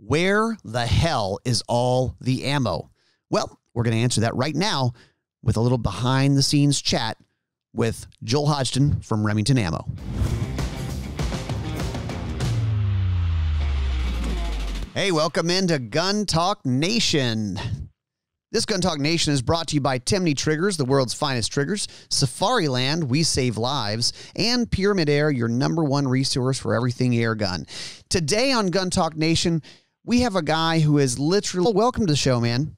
Where the hell is all the ammo? Well, we're going to answer that right now with a little behind-the-scenes chat with Joel Hodgson from Remington Ammo. Hey, welcome into Gun Talk Nation. This Gun Talk Nation is brought to you by Timney Triggers, the world's finest triggers, Safariland, we save lives, and Pyramyd Air, your number one resource for everything air gun. Today on Gun Talk Nation, we have a guy who is literally... Welcome to the show, man.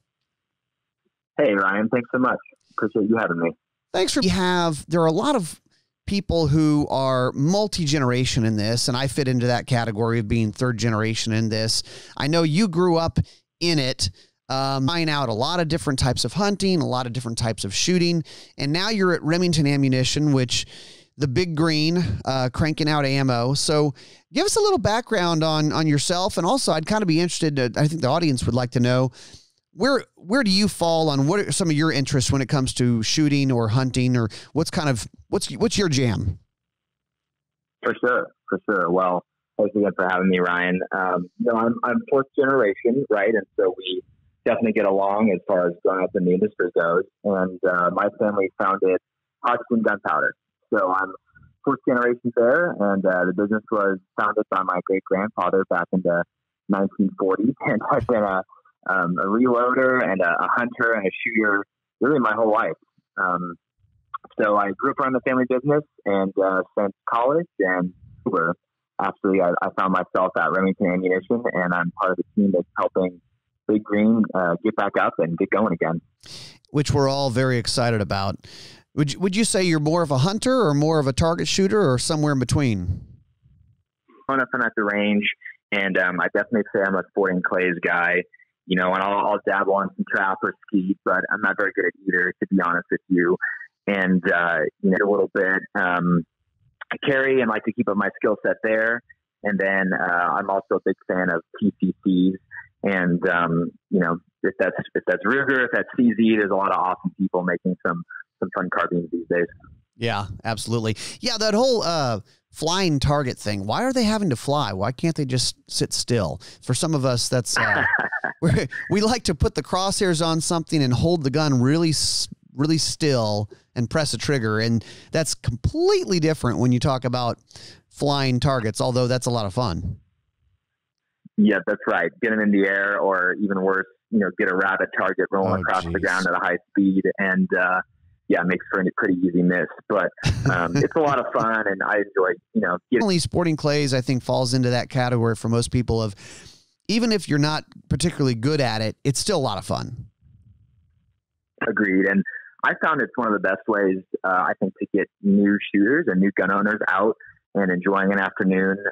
Hey, Ryan. Thanks so much. Appreciate you having me. Thanks for... There are a lot of people who are multi-generation in this, and I fit into that category of being third generation in this. I know you grew up in it, trying out a lot of different types of hunting, a lot of different types of shooting, and now you're at Remington Ammunition, which the big green, cranking out ammo. So give us a little background on yourself, and also I'd kind of be interested, I think the audience would like to know, where do you fall on what are some of your interests when it comes to shooting or hunting, or what's your jam? For sure. Well, thanks again for having me, Ryan. I'm fourth generation, right? And so we definitely get along as far as growing up in the industry goes. And my family founded Hodgson Gunpowder. So I'm fourth generation there, and the business was founded by my great grandfather back in the 1940s. And I've been a reloader and a hunter and a shooter really my whole life. So I grew up around the family business, and since college and over, absolutely, I found myself at Remington Ammunition, and I'm part of the team that's helping Big Green get back up and get going again. Which we're all very excited about. Would you say you're more of a hunter or more of a target shooter, or somewhere in between? I'm at the range, and I definitely say I'm a sporting clays guy. You know, and I'll dabble on some trap or skeet, but I'm not very good at either, to be honest with you. And, a little bit, I carry and like to keep up my skill set there. And then, I'm also a big fan of PCCs. And, if that's Ruger, if that's CZ, there's a lot of awesome people making some fun carbines these days. Yeah, absolutely. Yeah. That whole, flying target thing. Why are they having to fly? Why can't they just sit still? For some of us, that's we like to put the crosshairs on something and hold the gun really still and press a trigger. And that's completely different when you talk about flying targets, although that's a lot of fun. Yeah, that's right. Get them in the air, or even worse, get a rabbit target rolling across the ground at a high speed. And, it makes for a pretty easy miss, but it's a lot of fun, and I enjoy, Only sporting clays, I think, falls into that category for most people of, even if you're not particularly good at it, it's still a lot of fun. Agreed. And I found it's one of the best ways, I think, to get new shooters and new gun owners out and enjoying an afternoon